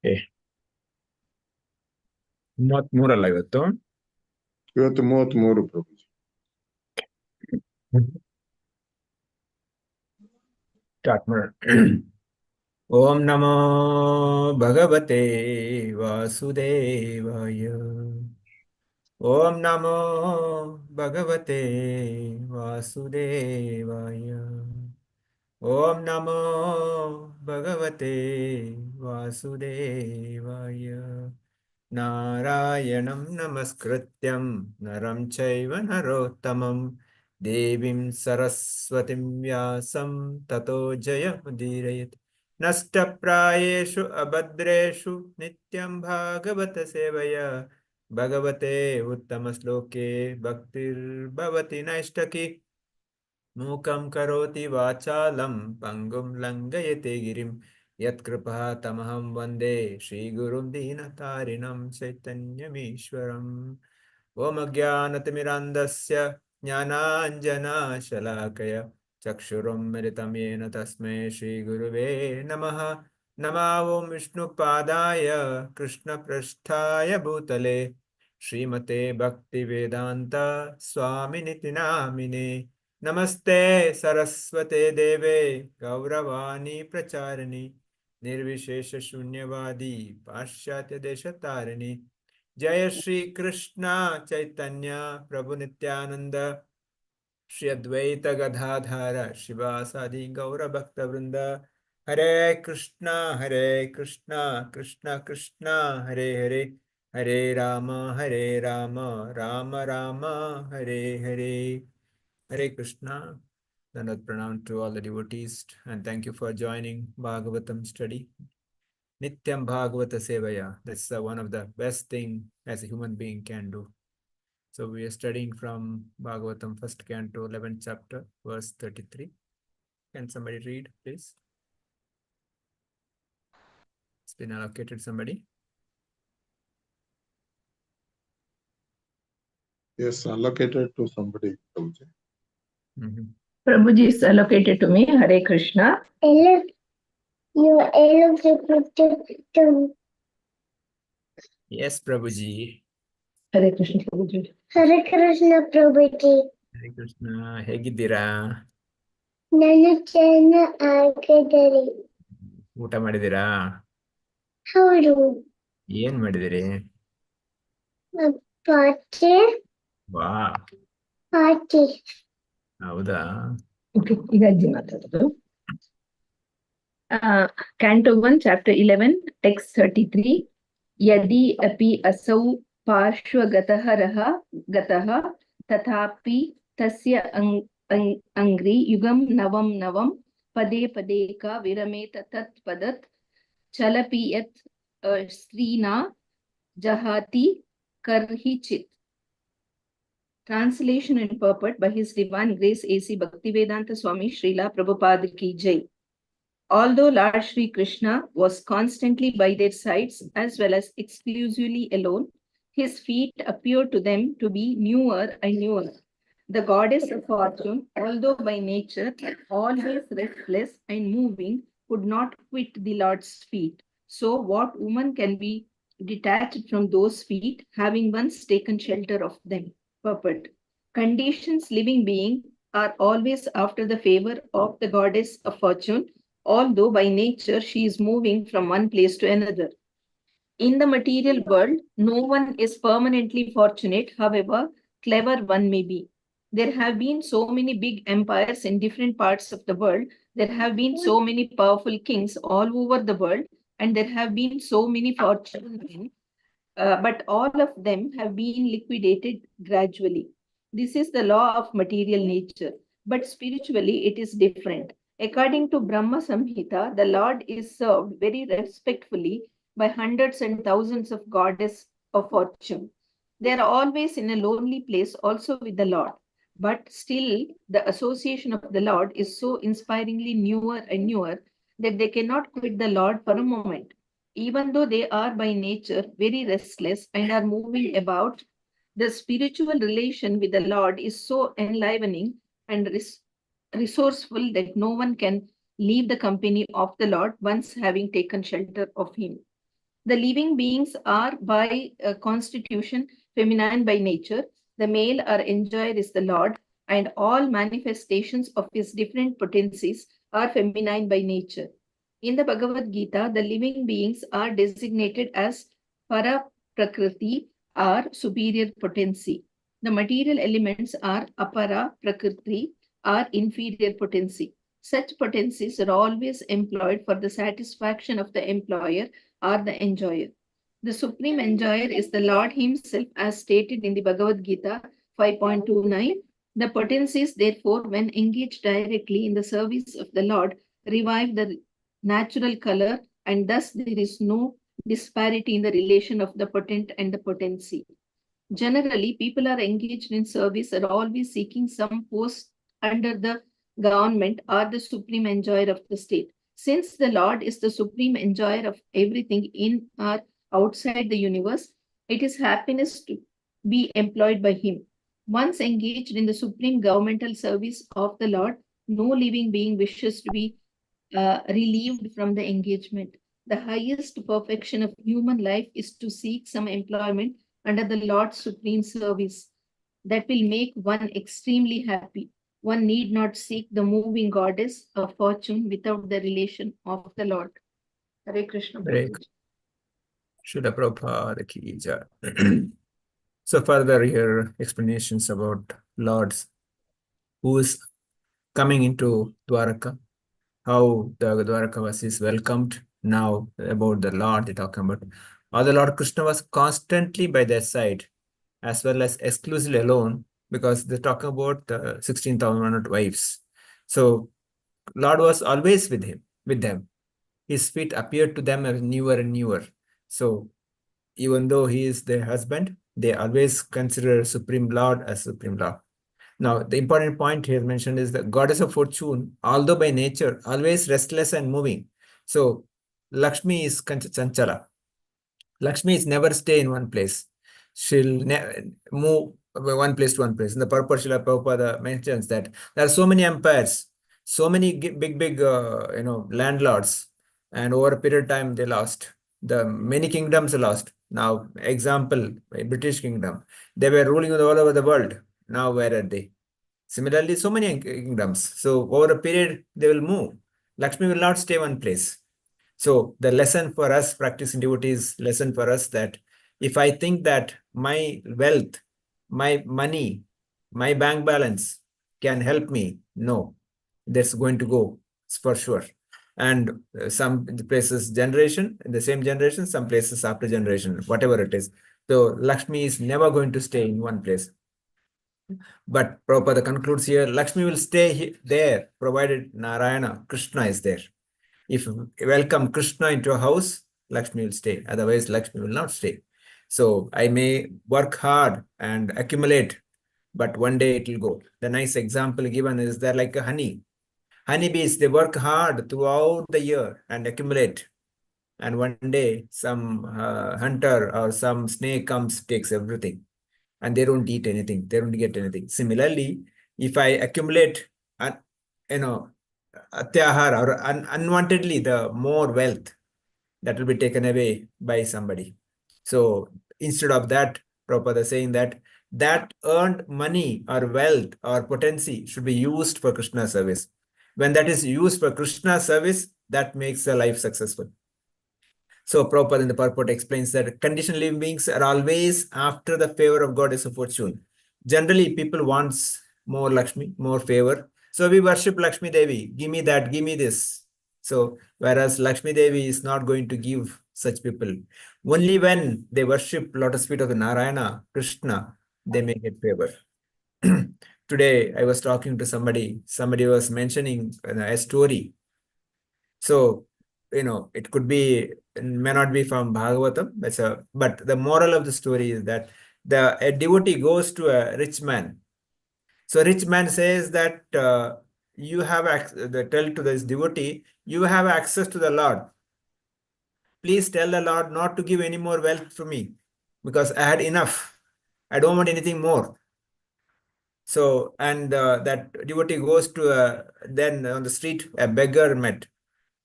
Okay. 33 ಇವತ್ತು. ಇವತ್ತು 33 ಪ್ರಭುಜಿ. Start ಮಾಡೋಣ. ಓಂ ನಮೋ ಭಗವತೆ ವಾಸುದೇವಾಯ. ಓಂ ನಮೋ ಭಗವತೆ ವಾಸುದೇವಾಯ. ಓಂ ನಮೋ ಭಗವತೆ ವಾಸುದೇವಾಯ. ನಾರಾಯಣಂ ನಮಸ್ಕೃತ್ಯಂ ನರಂ ಚೈವ ನರೋತ್ತಮಂ ದೇವೀಂ ಸರಸ್ವತಿಂ ವ್ಯಾಸಂ ತತೋ ಜಯಮುದೀರಯೇತ್. ನಷ್ಟಪ್ರಾಯೇಷು ಅಭದ್ರೇಷು ನಿತ್ಯಂ ಭಾಗವತ ಸೇವಯ ಭಗವತೆ ಉತ್ತಮ ಶ್ಲೋಕೆ ಭಕ್ತಿರ್ಭವತಿ ನೈಷ್ಟಕಿ. ಮೂಕಂ ಕರೋತಿ ವಾಚಾಲಂ ಪಂಗುಂ ಲಂಘಯತೆ ಗಿರಿಂ ಯತ್ಕೃಪಾ ತಮಹಂ ವಂದೇ ಶ್ರೀಗುರುಂ ದೀನತಾರಿಣಂ ಚೈತನ್ಯಮೀಶ್ವರಂ. ಓಂ ಅಜ್ಞಾನತಿಮಿರಾಂಧಸ್ಯ ಜ್ಞಾನಾಂಜನಶಲಾಕಯ ಚಕ್ಷುರುನ್ಮಿಲಿತಂ ಯೇನ ತಸ್ಮೈ ಶ್ರೀಗುರುವೇ ನಮಃ. ನಮೋ ಓಂ ವಿಷ್ಣುಪಾದಾಯ ಕೃಷ್ಣಪ್ರಸ್ಥಾಯ ಭೂತಲೆ ಶ್ರೀಮತೆ ಭಕ್ತಿವೇದಾಂತ ಸ್ವಾಮಿನಿತಿ ನಾಮಿನೇ. ನಮಸ್ತೆ ಸರಸ್ವತೆ ದೇವೆ ಗೌರವಾಣಿ ಪ್ರಚಾರಿಣಿ ನಿರ್ವಿಶೇಷ ಶೂನ್ಯವಾದಿ ಪಾಶ್ಚಾತ್ಯ ದೇಶತಾರಿಣಿ. ಜಯ ಶ್ರೀ ಕೃಷ್ಣ ಚೈತನ್ಯ ಪ್ರಭು ನಿತ್ಯಾನಂದ ಶ್ರೀ ಅದ್ವೈತ ಗದಾಧರ ಶಿವಾಸಾದಿ ಗೌರ ಭಕ್ತ ವೃಂದ. ಹರೇ ಕೃಷ್ಣ ಕೃಷ್ಣ ಕೃಷ್ಣ ಹರೇ ಹರೇ, ಹರೇ ರಾಮ ರಾಮ ರಾಮ ಹರೇ ಹರೇ. Hare Krishna. Dandavat pranam to all the devotees, and thank you for joining Bhagavatam study. Nityam Bhagavata Sevaya. That's one of the best thing as a human being can do. So we are studying from Bhagavatam first canto 11th chapter verse 33. Can somebody read, please? It's been allocated somebody. Yes, allocated to somebody, Prabhuji. Prabhuji is allocated to me. Hare Krishna. You allocated to Yes, Prabhuji. Hare Krishna, Prabhuji. Hare Krishna Prabhuji. Hare Krishna. ಹೇಗಿದ್ದೀರಾ? ನಾನು ಚೆನ್ನಾಗಿದ್ದೀನಿ. ಊಟ ಮಾಡಿದ್ದೀರಾ? ಹೌದು. ಏನ್ ಮಾಡಿದಿರಿ? ಪಾಟಿ. ವಾ. ಪಾಟಿ. ಹೌದಾ? Okay, ಈಗ ಅಜ್ಜಿ ಮಾತಾಡೋದು. Canto 1, Chapter 11, Text 33. Yadi api asau parshvagataha raha gataha tathapi tasya angri yugam navam pade pade ka virameta tat padat chalapi yat srina jahati karhichit. Translation and purport by His Divine Grace A.C. Bhaktivedanta Swami Srila Prabhupada Ki Jai. Although Lord Shri Krishna was constantly by their sides as well as exclusively alone, his feet appeared to them to be newer and newer. The goddess of fortune, although by nature always restless and moving, could not quit the Lord's feet. So what woman can be detached from those feet, having once taken shelter of them? Purport. Conditions living being are always after the favor of the goddess of fortune, although by nature she is moving from one place to another. In the material world, no one is permanently fortunate, however clever one may be. There have been so many big empires in different parts of the world. There have been so many powerful kings all over the world, and there have been so many fortunate men. But all of them have been liquidated gradually. This is the law of material nature, but spiritually it is different. According to Brahma Samhita, the Lord is served very respectfully by hundreds and thousands of goddesses of fortune. They are always in a lonely place also with the Lord, but still the association of the Lord is so inspiringly newer and newer that they cannot quit the Lord for a moment. Even though they are by nature very restless and are moving about, the spiritual relation with the Lord is so enlivening and resourceful that no one can leave the company of the Lord once having taken shelter of him. The living beings are by constitution feminine by nature. The male or enjoyer is the Lord, and all manifestations of his different potencies are feminine by nature. In the Bhagavad Gita, the living beings are designated as para prakriti or superior potency. The material elements are apara prakriti or inferior potency. Such potencies are always employed for the satisfaction of the employer or the enjoyer. The supreme enjoyer is the Lord himself, as stated in the Bhagavad Gita 5.29. The potencies, therefore, when engaged directly in the service of the Lord, revive the natural color, and thus there is no disparity in the relation of the potent and the potency. Generally, people are engaged in service are always seeking some post under the government or the supreme enjoyer of the state. Since the Lord is the supreme enjoyer of everything in or outside the universe, it is happiness to be employed by him. Once engaged in the supreme governmental service of the Lord, no living being wishes to be relieved from the engagement. The highest perfection of human life is to seek some employment under the Lord's supreme service that will make one extremely happy. One need not seek the moving goddess of fortune without the relation of the Lord. Hare Krishna. Hare Prabhuji. Srila Prabhupada ki jai. So further here explanations about Lords who is coming into Dwaraka, how the Dwarkavasis is welcomed. Now about the Lord they're talking about. Or the Lord Krishna was constantly by their side, as well as exclusively alone, because they're talking about the 16,100 wives. So Lord was always with them. His feet appeared to them as newer and newer. So even though he is their husband, they always consider Supreme Lord as Supreme Lord. Now, the important point here mentioned is the goddess of fortune, although by nature always restless and moving. So Lakshmi is Chanchala. Lakshmi is never stay in one place. She'll move one place to one place. In the purport, Srila Prabhupada mentions that there are so many empires, so many big landlords, and over a period of time they lost. The many kingdoms are lost. Now, example, British Kingdom, they were ruling all over the world. Now, where are they? Similarly, so many kingdoms. So over a period, they will move. Lakshmi will not stay one place. So the lesson for us, practicing devotees, lesson for us that if I think that my wealth, my money, my bank balance can help me, no, that's going to go for sure. And some places generation, in the same generation, some places after generation, whatever it is. So Lakshmi is never going to stay in one place. But Prabhupada concludes here, Lakshmi will stay there, provided Narayana, Krishna is there. If you welcome Krishna into a house, Lakshmi will stay. Otherwise, Lakshmi will not stay. So I may work hard and accumulate, but one day it will go. The nice example given is that like a honey. Honeybees, they work hard throughout the year and accumulate. And one day some hunter or some snake comes, takes everything. And they don't eat anything. They don't get anything. Similarly, if I accumulate, atyahar or unwantedly, the more wealth that will be taken away by somebody. So instead of that, Prabhupada is saying that earned money or wealth or potency should be used for Krishna service. When that is used for Krishna service, that makes the life successful. So Prabhupada in the purport explains that conditioned living beings are always after the favor of goddess of fortune. Generally, people want more Lakshmi, more favor. So we worship Lakshmi Devi. Give me that, give me this. So whereas Lakshmi Devi is not going to give such people. Only when they worship lotus feet of the Narayana, Krishna, they may get favor. Today, I was talking to somebody was mentioning a story. So, it could be, may not be from Bhagavatam, but the moral of the story is that a devotee goes to a rich man. So rich man says that you have tell to this devotee, you have access to the Lord. Please tell the Lord not to give any more wealth to me because I had enough. I don't want anything more. So, and that devotee goes to then on the street, a beggar met.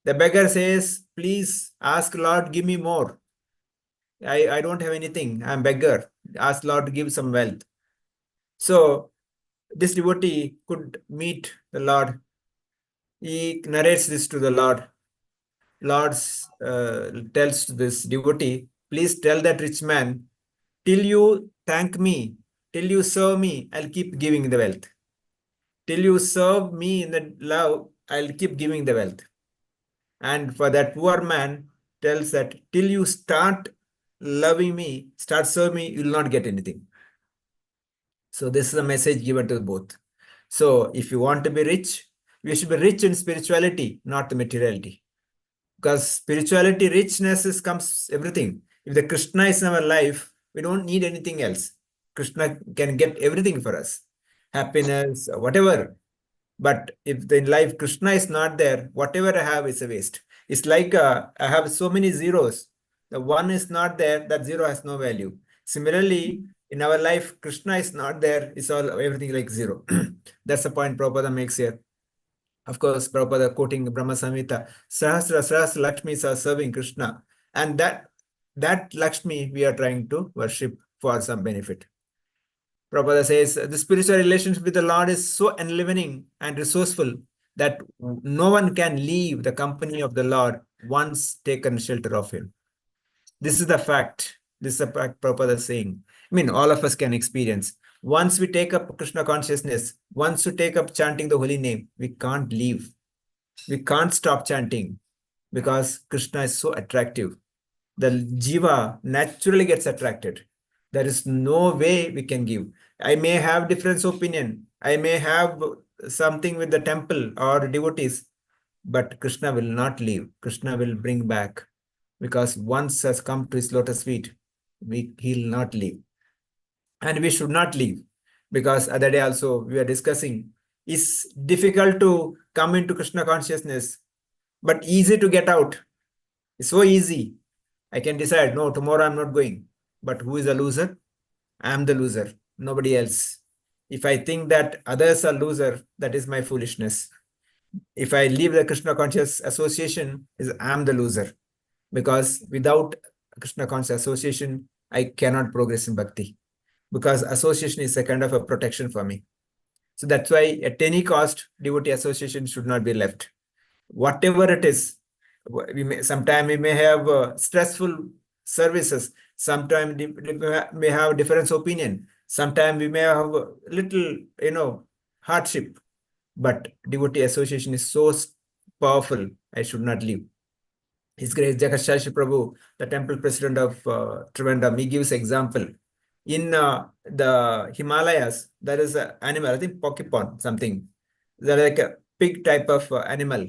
The beggar says, please ask Lord, give me more. I don't have anything. I'm beggar. Ask Lord to give some wealth. So this devotee could meet the Lord. He narrates this to the Lord. Lord tells to this devotee, please tell that rich man, till you thank me, till you serve me, I'll keep giving the wealth. Till you serve me in the love, I'll keep giving the wealth. And for that poor man, tells that till you start loving me, start serving me, you will not get anything. So this is a message given to both. So if you want to be rich, we should be rich in spirituality, not the materiality. Because spirituality, richness comes everything. If the Krishna is in our life, we don't need anything else. Krishna can get everything for us, happiness, whatever. But if in life Krishna is not there, whatever I have is a waste. It's like I have so many zeros. The one is not there, that zero has no value. Similarly, in our life, Krishna is not there, it's all everything like zero. That's the point Prabhupada makes here. Of course, Prabhupada quoting Brahma Samhita, Sahasra Lakshmis are serving Krishna. And that Lakshmi we are trying to worship for some benefit. Prabhupada says, the spiritual relationship with the Lord is so enlivening and resourceful that no one can leave the company of the Lord once taken shelter of him. This is the fact. This is the fact Prabhupada is saying. I mean, all of us can experience. Once we take up Krishna consciousness, once we take up chanting the holy name, we can't leave. We can't stop chanting because Krishna is so attractive. The jiva naturally gets attracted. There is no way we can give. I may have different opinion. I may have something with the temple or devotees, but Krishna will not leave. Krishna will bring back, because once has come to his lotus feet, he'll not leave. And we should not leave, because other day also we are discussing, it's difficult to come into Krishna consciousness, but easy to get out. It's so easy. I can decide, no, tomorrow I'm not going. But who is a loser? I am the loser, nobody else. If I think that others are loser, that is my foolishness. If I leave the Krishna conscious association, I am the loser. Because without Krishna conscious association, I cannot progress in bhakti. Because association is a kind of a protection for me. So that's why at any cost, devotee association should not be left. Whatever it is, sometimes we may have stressful services. Sometimes we may have different opinion. Sometimes we may have a little, hardship. But devotee association is so powerful, I should not leave. His Grace Jagashashi Prabhu, the temple president of Trivandrum, he gives example. In the Himalayas, there is an animal, I think Pokemon, something. They're like a pig type of animal.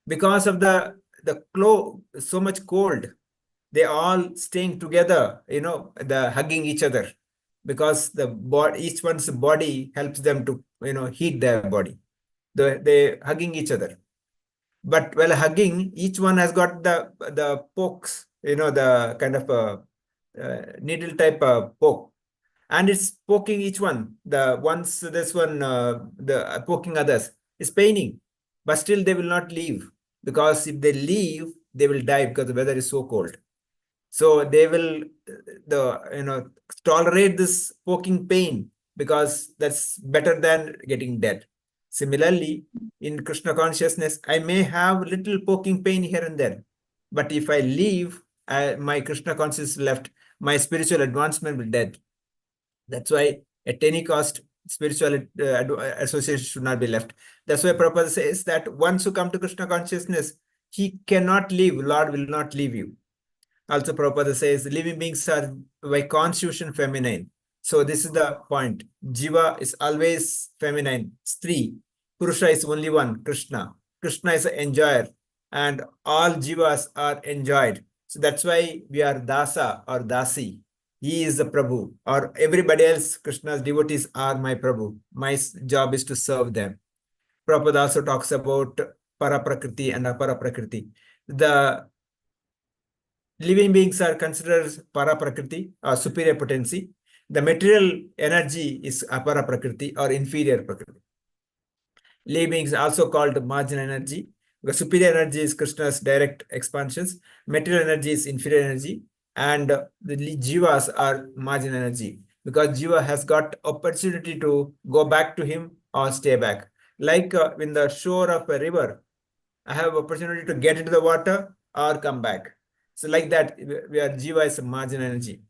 Because of the so much cold, they all staying together, the hugging each other, because each one's body helps them to heat their body. They hugging each other. But while hugging, each one has got the pokes, the kind of needle type poke, and it's poking each one. This one the poking others is paining, but still they will not leave, because if they leave, they will die because the weather is so cold. So they will tolerate this poking pain, because that's better than getting dead. Similarly, in Krishna consciousness, I may have little poking pain here and there, but if I leave, my Krishna consciousness left, my spiritual advancement will dead. That's why at any cost, spiritual association should not be left. That's why Prabhupada says that once you come to Krishna consciousness, he cannot leave. Lord will not leave you. Also, Prabhupada says living beings are by constitution feminine. So this is the point. Jiva is always feminine. Stri. Purusha is only one, Krishna. Krishna is an enjoyer, and all jivas are enjoyed. So that's why we are dasa or dasi. He is the Prabhu, or everybody else, Krishna's devotees are my Prabhu. My job is to serve them. Prabhupada also talks about para-prakriti and apara-prakriti. The living beings are considered para-prakriti or superior potency. The material energy is apara-prakriti or inferior prakriti. Living beings also called marginal energy. The superior energy is Krishna's direct expansions. Material energy is inferior energy. and the jivas are margin energy, because jiva has got opportunity to go back to him or stay back. Like in the shore of a river, I have opportunity to get into the water or come back. So like that, where jiva is a margin energy.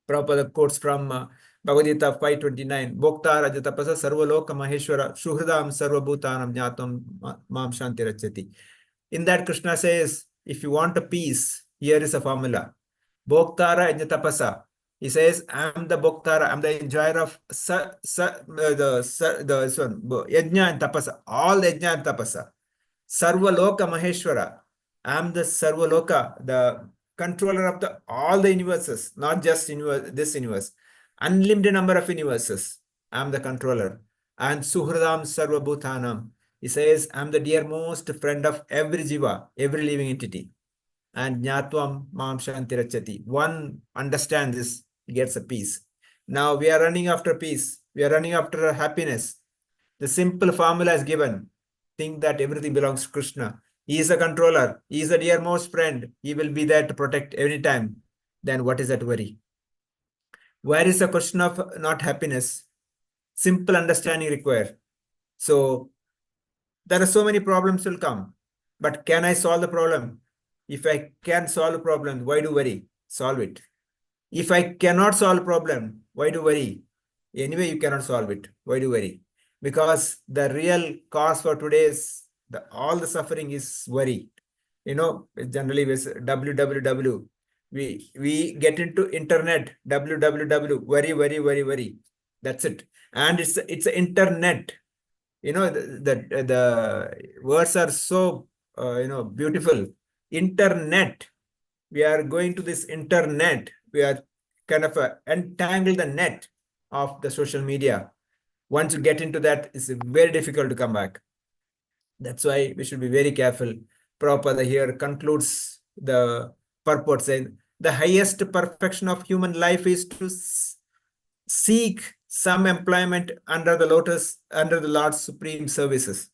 Prabhupada quotes from Bhagavad-gita 5:29, Bhokta Rajatapasa Sarvaloka Maheshwara Shuhridam Sarvabhutanam Jnatam Mam Shanti Rachati. In that, Krishna says, if you want a peace, here is a formula. Bhoktara Ajnatapasa. He says, I am the Bhoktara, I am the enjoyer of Yajna and Tapasa, all Yajna and Tapasa. Sarvaloka Maheshwara. I am the Sarvaloka, the controller of all the universes, not just this universe. Unlimited number of universes. I am the controller. And Suhradam Sarvabhutanam. He says, I am the dearmost friend of every jiva, every living entity. And Jnatvam Mam Shanti Rachati. One understands this, gets a peace. Now we are running after peace. We are running after happiness. The simple formula is given. Think that everything belongs to Krishna. He is a controller. He is a dearmost friend. He will be there to protect any time. Then what is that worry? Where is the question of not happiness? Simple understanding required. So there are so many problems will come. But can I solve the problem? If I can solve the problem, why do worry? Solve it. If I cannot solve the problem, why do worry? Anyway, you cannot solve it. Why do worry? Because the real cause for today's all the suffering is worry. You know, generally with www, we get into internet, www, worry. That's it. And it's an internet. You know, the words are so beautiful. Internet. We are going to this internet. We are kind of entangle the net of the social media. Once you get into that, it's very difficult to come back. That's why we should be very careful. Prabhupada here concludes the purport saying, the highest perfection of human life is to seek some employment under the Lord's supreme services.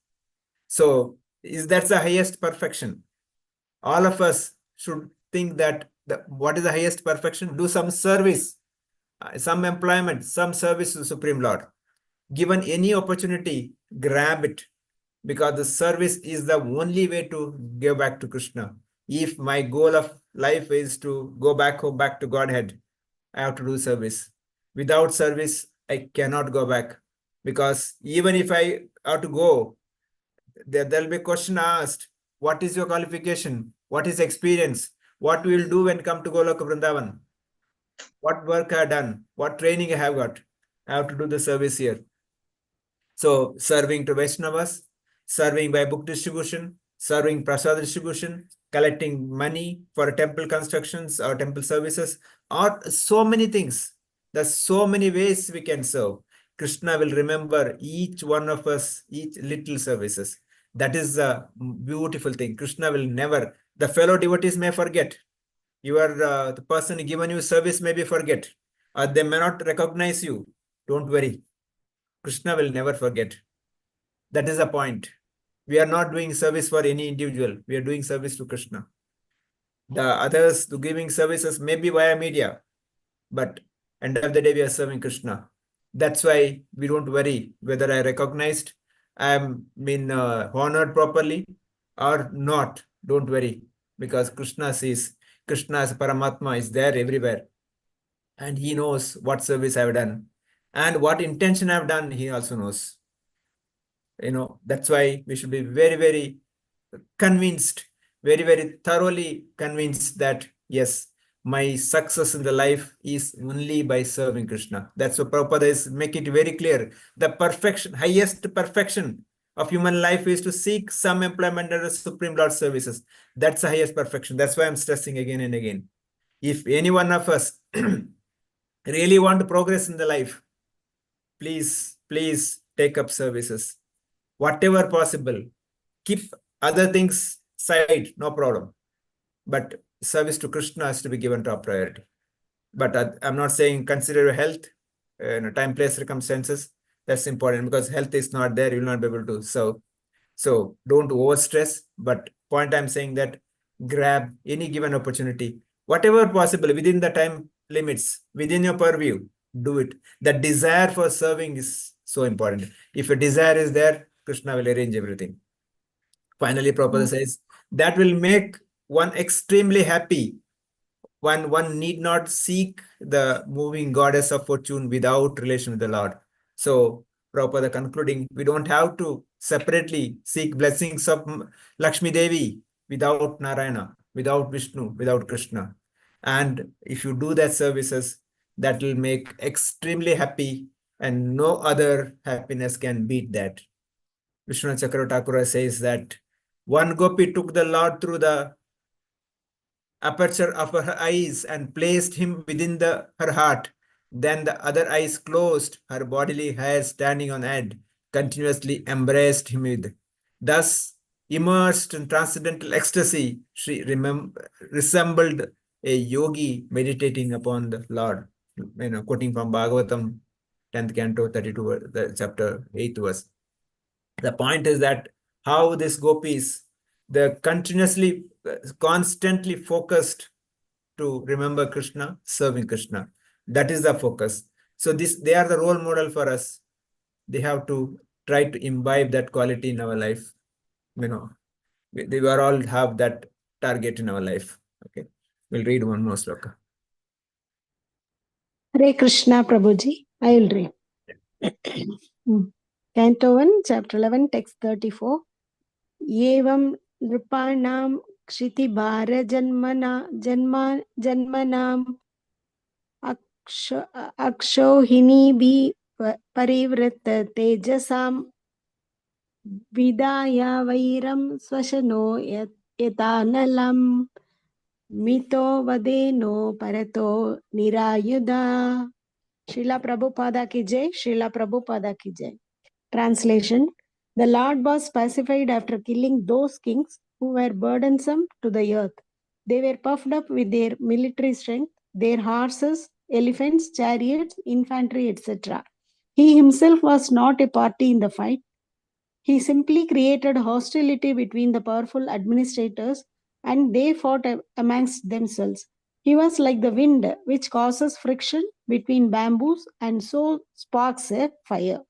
So that's the highest perfection. All of us should think that what is the highest perfection? Do some service, some employment, some service to the Supreme Lord. Given any opportunity, grab it, because the service is the only way to give back to Krishna. If my goal of life is to go back home, back to Godhead, I have to do service. Without service, I cannot go back, because even if I have to go, there'll be a question asked, what is your qualification? What is experience? What will do when come to Goloka Vrindavan? What work I have done? What training I have got? I have to do the service here. So serving to Vaishnavas, serving by book distribution, serving prasad distribution, collecting money for temple constructions or temple services, or so many things. There's so many ways we can serve. Krishna will remember each one of us, each little services. That is a beautiful thing. Krishna will never, the fellow devotees may forget. The person given you service may be forget, or they may not recognize you. Don't worry. Krishna will never forget. That is the point. We are not doing service for any individual. We are doing service to Krishna. The others giving services may be via media, but end of the day we are serving Krishna. That's why we don't worry whether I recognized, I'm been honored properly or not. Don't worry, because Krishna sees, Krishna as Paramatma is there everywhere, and he knows what service I've done and what intention I've done. He also knows. That's why we should be very, very convinced, very, very thoroughly convinced that yes, my success in the life is only by serving Krishna. That's what Prabhupada is making it very clear. The perfection, highest perfection of human life is to seek some employment under the Supreme Lord services. That's the highest perfection. That's why I'm stressing again and again. If any one of us really want to progress in the life, please take up services. Whatever possible. Keep other things side, no problem. But service to Krishna has to be given top priority. But I'm not saying consider your health, time, place, circumstances. That's important, because health is not there, you will not be able to serve. So don't overstress. But point I'm saying that grab any given opportunity, whatever possible within the time limits, within your purview, do it. The desire for serving is so important. If a desire is there, Krishna will arrange everything. Finally, Prabhupada says that will make one extremely happy. One need not seek the moving goddess of fortune without relation with the Lord. So, Prabhupada concluding, we don't have to separately seek blessings of Lakshmi Devi without Narayana, without Vishnu, without Krishna. And if you do that services, that will make extremely happy, and no other happiness can beat that. Vishnu Chakra Thakura says that one gopi took the Lord through the aperture of her eyes and placed him within her heart. Then the other eyes closed, her bodily hair standing on end, continuously embraced him with. Thus, immersed in transcendental ecstasy, she resembled a yogi meditating upon the Lord. Quoting from Bhagavatam, 10th canto, 32, chapter 8th verse. The point is that how these gopis, they're constantly focused to remember Krishna, serving Krishna. That is the focus. So they are the role model for us. They have to try to imbibe that quality in our life. We all have that target in our life. Okay, we'll read one more sloka. Hare Krishna, Prabhuji. I will read. Canto 1, chapter 11, text 34. Evam nripanam kshitibhara janmanam akshohini bhi parivritta tejasam vidaya vairam swashano yatanalam mito vadeno parato nirayuda. Srila Prabhupada ki jai, Srila Prabhupada ki jai. Translation: The Lord was pacified after killing those kings who were burdensome to the earth. They were puffed up with their military strength, their horses, elephants, chariots, infantry, etc. He himself was not a party in the fight. He simply created hostility between the powerful administrators, and they fought amongst themselves. He was like the wind, which causes friction between bamboos and so sparks a fire.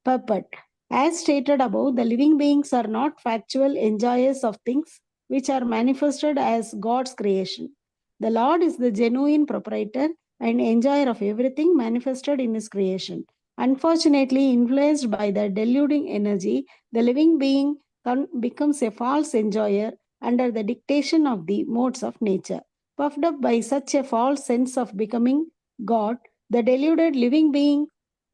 Purport: As stated above, the living beings are not factual enjoyers of things which are manifested as God's creation. The Lord is the genuine proprietor and enjoyer of everything manifested in His creation. Unfortunately, influenced by the deluding energy, the living being becomes a false enjoyer under the dictation of the modes of nature. Puffed up by such a false sense of becoming God, the deluded living being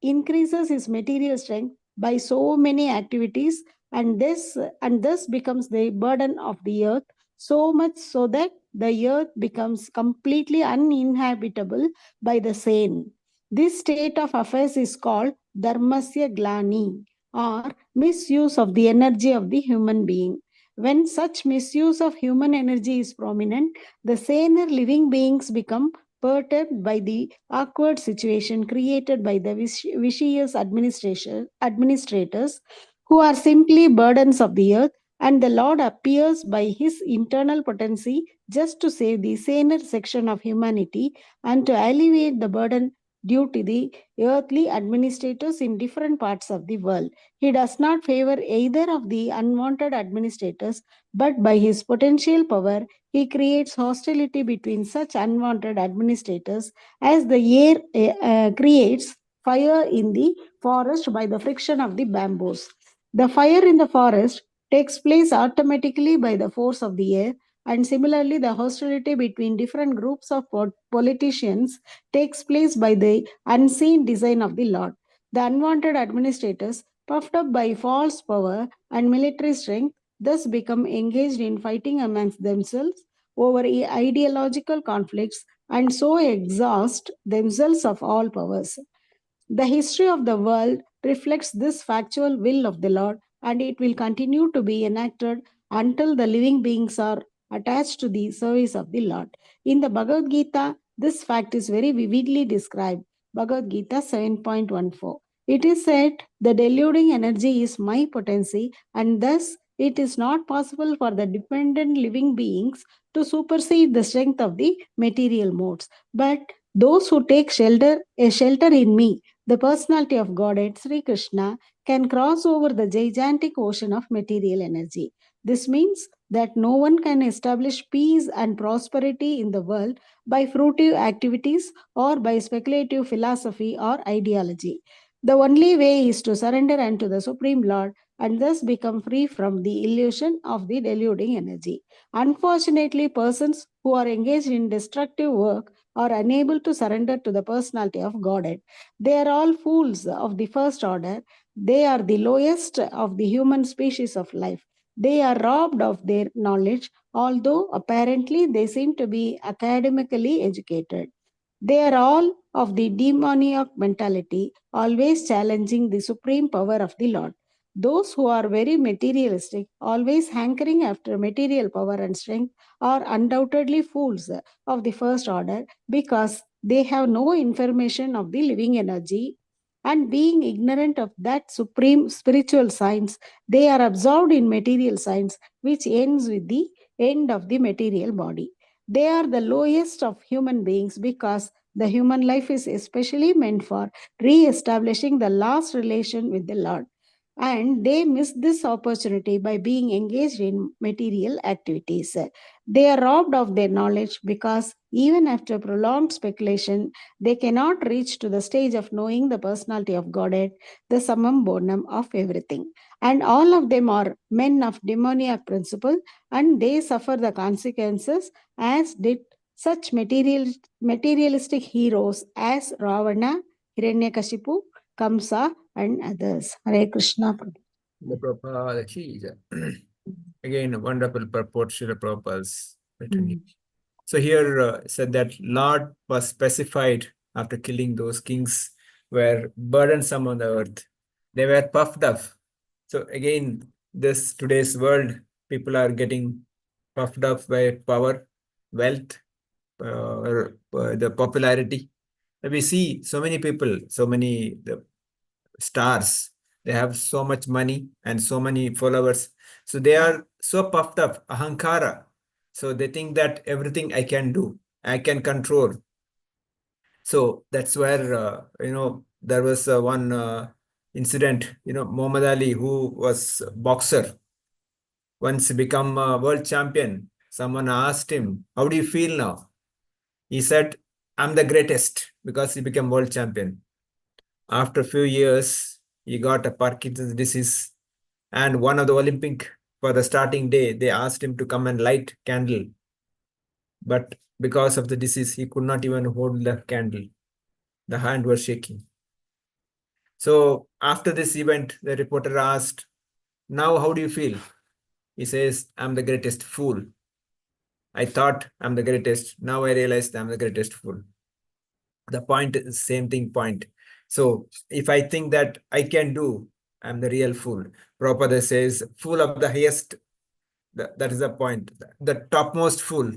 increases his material strength by so many activities, and thus becomes the burden of the earth, so much so that the earth becomes completely uninhabitable by the sane. This state of affairs is called dharmasya glani, or misuse of the energy of the human being. When such misuse of human energy is prominent, the saner living beings become perturbed by the awkward situation created by the vicious administrators who are simply burdens of the earth, and the Lord appears by his internal potency just to save the saner section of humanity and to alleviate the burden due to the earthly administrators in different parts of the world. He does not favor either of the unwanted administrators, but by his potential power, he creates hostility between such unwanted administrators as the air creates fire in the forest by the friction of the bamboos. The fire in the forest takes place automatically by the force of the air, and similarly, the hostility between different groups of politicians takes place by the unseen design of the Lord. The unwanted administrators, puffed up by false power and military strength, thus become engaged in fighting amongst themselves over ideological conflicts and so exhaust themselves of all powers. The history of the world reflects this factual will of the Lord, and it will continue to be enacted until the living beings are attached to the service of the Lord. In the Bhagavad Gita, this fact is very vividly described. Bhagavad Gita 7.14. It is said, the deluding energy is my potency, and thus it is not possible for the dependent living beings to supersede the strength of the material modes. But those who take shelter in me, the personality of Godhead, Sri Krishna, can cross over the gigantic ocean of material energy. This means that no one can establish peace and prosperity in the world by fruitive activities or by speculative philosophy or ideology. The only way is to surrender unto the Supreme Lord and thus become free from the illusion of the deluding energy. Unfortunately, persons who are engaged in destructive work are unable to surrender to the personality of Godhead. They are all fools of the first order. They are the lowest of the human species of life. They are robbed of their knowledge, although apparently they seem to be academically educated. They are all of the demoniac mentality, always challenging the supreme power of the Lord. Those who are very materialistic, always hankering after material power and strength, are undoubtedly fools of the first order because they have no information of the living energy, and being ignorant of that supreme spiritual science, they are absorbed in material science, which ends with the end of the material body. They are the lowest of human beings because the human life is especially meant for re-establishing the last relation with the Lord. And they miss this opportunity by being engaged in material activities. They are robbed of their knowledge because even after prolonged speculation, they cannot reach to the stage of knowing the personality of Godhead, the summum bonum of everything. And all of them are men of demoniac principle, and they suffer the consequences as did such materialistic heroes as Ravana, Hiranyakashipu, Kamsa, and others. Hare Krishna. Prabhupada ki jai. Again, a wonderful purport, Srila Prabhupada's written. So here said that Lord was specified after killing those kings were burdensome on the earth. They were puffed up. So again, this today's world, people are getting puffed up by power, wealth, the popularity. We see so many people, so many the stars. They have so much money and so many followers. So they are so puffed up, ahankara. So they think that everything I can do, I can control. So that's where, there was one incident, Muhammad Ali, who was a boxer, once become a world champion. Someone asked him, how do you feel now? He said, I'm the greatest, because he became world champion. After a few years, he got a Parkinson's disease. And one of the Olympic, for the starting day, they asked him to come and light candle. But because of the disease, he could not even hold the candle. The hand was shaking. So after this event, the reporter asked, now how do you feel? He says, I'm the greatest fool. I thought I'm the greatest. Now I realized I'm the greatest fool. The point is same thing point. So if I think that I can do, I'm the real fool. Prabhupada says, fool of the highest, that is the point, the topmost fool.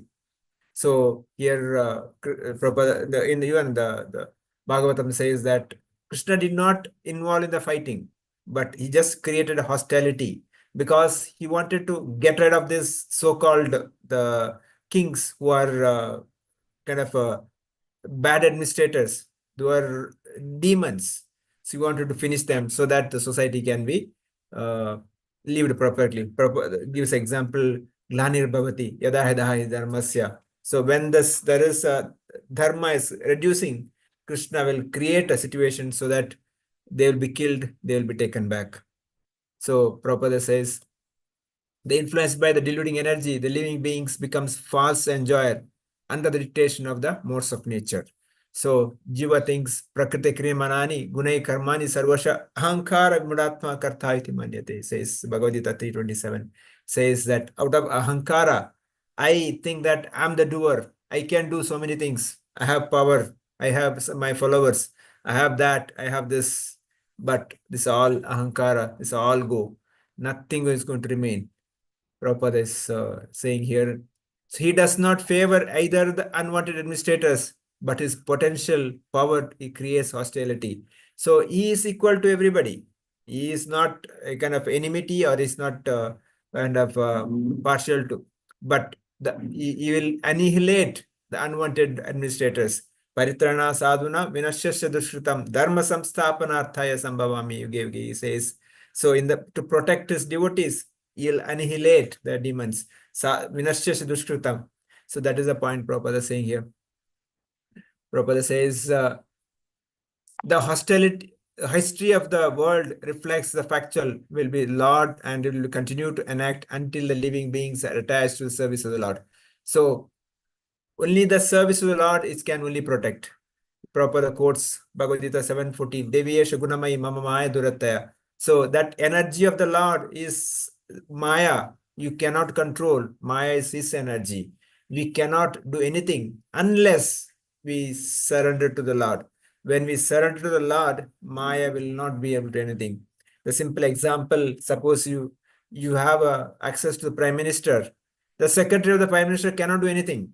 So here, Prabhupada, even the Bhagavatam says that Krishna did not involve in the fighting, but he just created a hostility because he wanted to get rid of this so-called the kings who are kind of bad administrators. They were demons. So he wanted to finish them so that the society can be lived properly. Gives example, Glanir Bhavati, Yada Hadaha Dharmasya. So when there is dharma is reducing, Krishna will create a situation so that they will be killed, they will be taken back. So Prabhupada says, the influenced by the deluding energy, the living beings becomes false enjoyer under the dictation of the modes of nature. So Jiva thinks Prakriti Kriyamanani Gunai Karmani Sarvasha Ahankara Mudatma Kartha iti manyate, says Bhagavad Gita 3:27, says that out of Ahankara, I think that I'm the doer. I can do so many things. I have power. I have my followers. I have that. I have this. But this all Ahankara, this all go. Nothing is going to remain. Prabhupada is saying here. So he does not favor either the unwanted administrators, but his potential power, he creates hostility. So he is equal to everybody. He is not a kind of enmity, or is not kind of partial to, but he will annihilate the unwanted administrators. Paritrana sadhuna vinashyasya dushrutam dharma samsthapanarthaya sambhavami yuge, he says. So to protect his devotees, he'll annihilate the demons. Vinashyasya dushrutam. So that is the point Prabhupada is saying here. Prabhupada says the history of the world reflects the factual will be Lord, and it will continue to enact until the living beings are attached to the service of the Lord. So only the service of the Lord it can only protect. Prabhupada quotes Bhagavad Gita 7:14, Deviyesha gunamai mama maya durataya. So that energy of the Lord is Maya. You cannot control. Maya is his energy. We cannot do anything unless we surrender to the Lord. When we surrender to the Lord, Maya will not be able to do anything. The simple example, suppose you have access to the Prime Minister. The Secretary of the Prime Minister cannot do anything.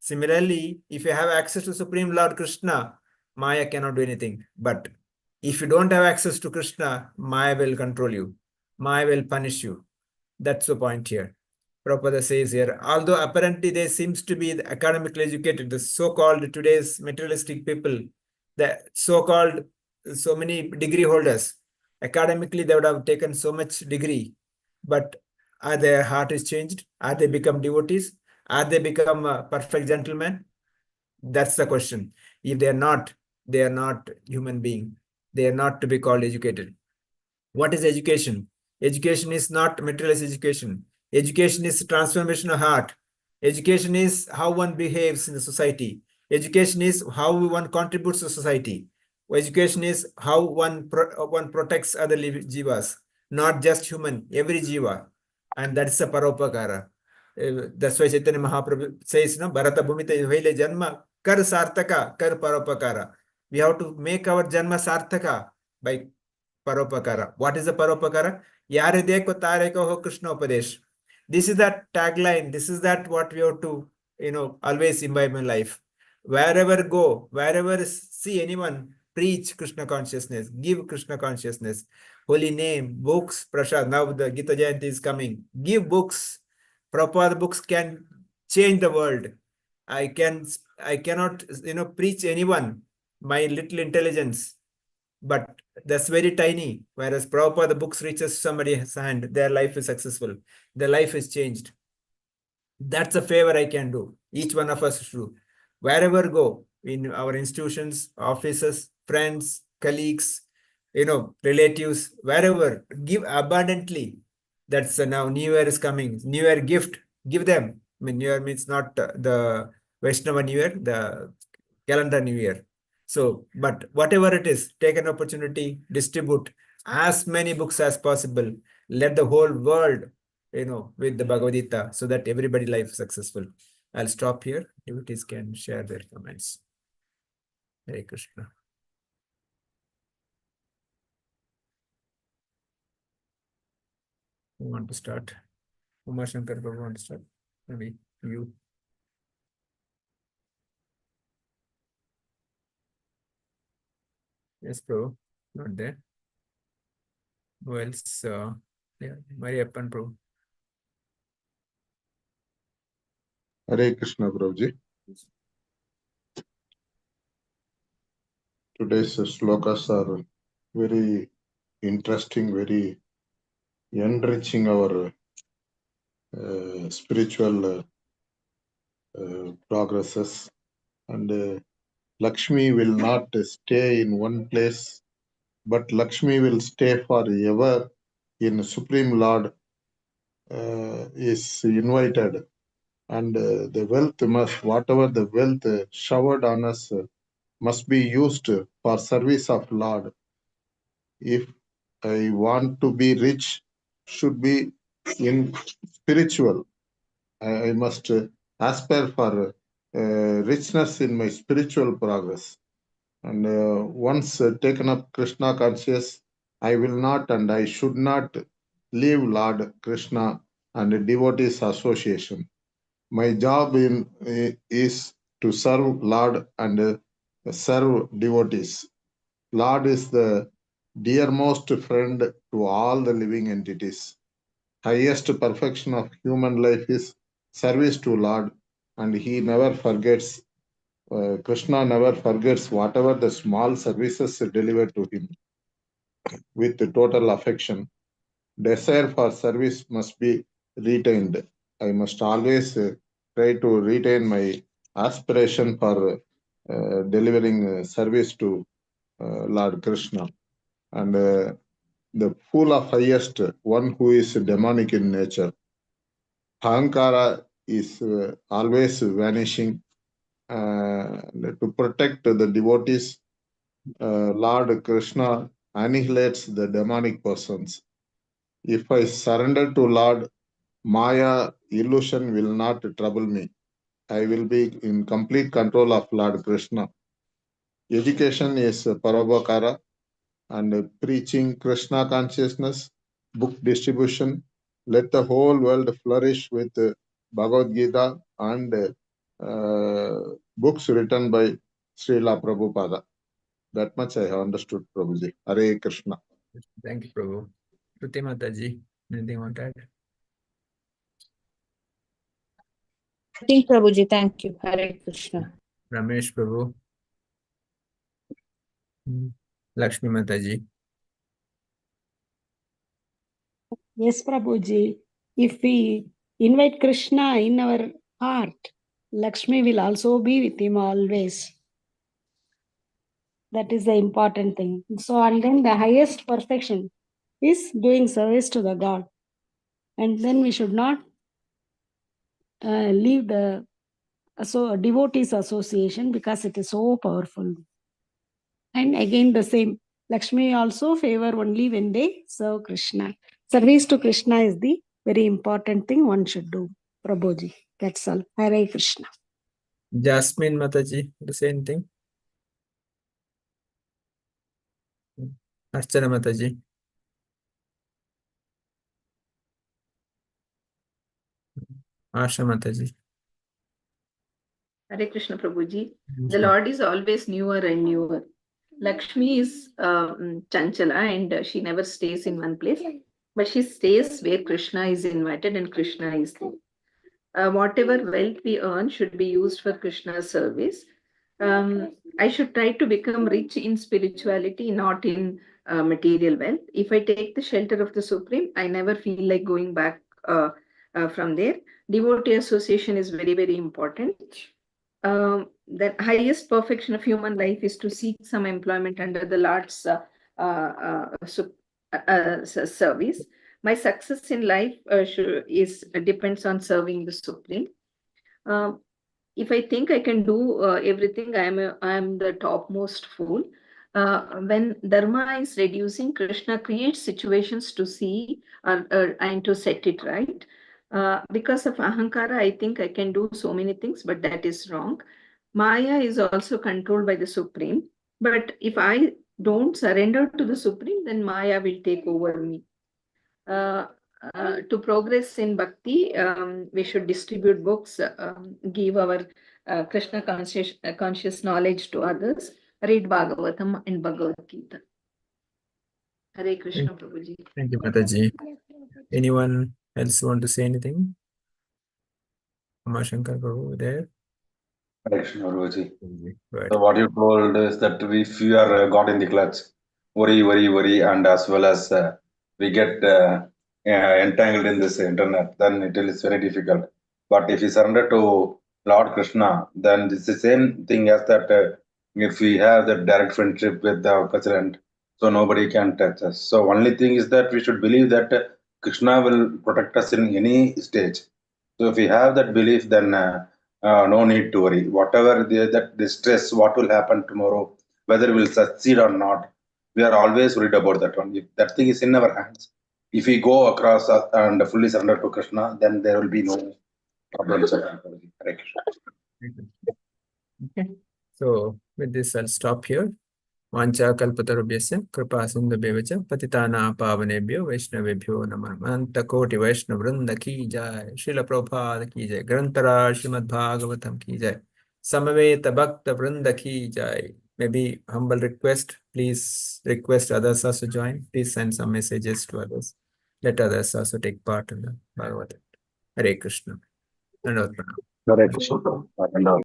Similarly, if you have access to Supreme Lord Krishna, Maya cannot do anything. But if you don't have access to Krishna, Maya will control you. Maya will punish you. That's the point here. Prabhupada says here, although apparently they seems to be the academically educated, the so-called today's materialistic people, the so-called so many degree holders, academically they would have taken so much degree, but are their heart is changed? Are they become devotees? Are they become a perfect gentlemen? That's the question. If they are not human being. They are not to be called educated. What is education? Education is not materialist education. Education is transformation of heart. Education is how one behaves in the society. Education is how one contributes to society. Education is how one protects other jivas, not just human, every jiva. And that's a paropakara. That's why Chaitanya Mahaprabhu says, no, Bharata Bhumita Vele Janma Kar Sartaka, Kar Paropakara. We have to make our Janma Sartaka by Paropakara. What is the Paropakara? Yare deko tare ko ho Krishna Upadesh. This is that tagline. This is that what we have to, always imbibe in life. Wherever go, wherever see anyone, preach Krishna consciousness, give Krishna consciousness, holy name, books, prasad. Now the Gita Jayanti is coming. Give books. Prabhupada books can change the world. I cannot, preach anyone my little intelligence, but that's very tiny. Whereas Prabhupada books reaches somebody's hand, their life is successful. Their life is changed. That's a favor I can do. Each one of us should do. Wherever go, in our institutions, offices, friends, colleagues, relatives, wherever, give abundantly. That's now New Year is coming. New Year gift, give them. I mean, New Year means not the Vaishnava New Year, the calendar New Year. So, but whatever it is, take an opportunity, distribute as many books as possible. Let the whole world, with the Bhagavad Gita, so that everybody life is successful. I'll stop here. Devotees can share their comments. Hare Krishna. Who want to start? Umar Shankar Prabhu want to start? Maybe you. Yes, Prabhu. Not there. Who else? Yeah, Mariappan Prabhu. Hare Krishna, Prabhuji. Today's slokas are very interesting, very enriching our spiritual progresses. And Lakshmi will not stay in one place, but Lakshmi will stay forever in Supreme Lord is invited. And the wealth whatever the wealth showered on us must be used for service of Lord. If I want to be rich, should be in spiritual. I must aspire for richness in my spiritual progress. And once taken up Krishna conscious, I will not and I should not leave Lord Krishna and devotees association. My job is to serve Lord and serve devotees. Lord is the dearmost friend to all the living entities. highest perfection of human life is service to Lord, and he never forgets. Krishna never forgets whatever the small services delivered to him with total affection. Desire for service must be retained. I must always try to retain my aspiration for delivering service to Lord Krishna. And the fool of highest, one who is demonic in nature. Ahankara is always vanishing. To protect the devotees, Lord Krishna annihilates the demonic persons. If I surrender to Lord, Maya illusion will not trouble me. I will be in complete control of Lord Krishna. Education is Parabhakara, and preaching Krishna consciousness, book distribution. Let the whole world flourish with Bhagavad Gita and books written by Srila Prabhupada. That much I have understood, Prabhuji. Hare Krishna. Thank you, Prabhu. Shruti Mataji, anything you want to add? I think Prabhuji, thank you. Hare Krishna. Ramesh Prabhu. Lakshmi Mataji. Yes, Prabhuji. If we invite Krishna in our heart, Lakshmi will also be with him always. That is the important thing. So, and then the highest perfection is doing service to the God. And then we should not leave the devotees association because it is so powerful. And again, the same. Lakshmi also favor only when they serve Krishna. Service to Krishna is the very important thing one should do. Prabhuji, that's all. Hare Krishna. Jasmine Mataji, the same thing. Archana Mataji. Asha Mataji. Hare Krishna Prabhuji. The Lord is always newer and newer. Lakshmi is Chanchala and she never stays in one place, but she stays where Krishna is invited and Krishna is there. Whatever wealth we earn should be used for Krishna's service. I should try to become rich in spirituality, not in material wealth. If I take the shelter of the Supreme, I never feel like going back from there. Devotee association is very, very important. The highest perfection of human life is to seek some employment under the Lord's service. My success in life depends on serving the Supreme. If I think I can do everything, I am the topmost fool. When dharma is reducing, Krishna creates situations to see and to set it right. Because of ahankara, I think I can do so many things, but that is wrong. Maya is also controlled by the Supreme. But if I don't surrender to the Supreme, then Maya will take over me. To progress in bhakti, we should distribute books, give our Krishna conscious knowledge to others, read Bhagavatam and Bhagavad Gita. Hare Krishna Prabhuji. Thank you, Mataji. Anyone else want to say anything? Umashankar Prabhu there? Krishna Guruji. Right. So what you told is that if you are got in the clutch, worry, and as well as we get entangled in this internet, then it is very difficult. But if you surrender to Lord Krishna, then it's the same thing as that if we have the direct friendship with the president, so nobody can touch us. So only thing is that we should believe that Krishna will protect us in any stage. So if we have that belief, then no need to worry. Whatever the stress, what will happen tomorrow, whether we'll succeed or not, we are always worried about that one. If that thing is in our hands, if we go across and fully surrender to Krishna, then there will be no problems. Okay. So with this, I'll stop here. Vancha kalpatarubhyasya kripa sindhubhyevacha patitana pavanebhyo vaishnavebhyo namah. Ananta koti vaishnav vrinda ki jai. Srila Prabhupada ki jai. Grantara Srimad Bhagavatam ki jai. Samaveta Bhakta Vrinda ki jai. Maybe humble request, please request others also join. Please send some messages to others. let others also take part in the Bhagavatam. Hare Krishna. And Hare Krishna.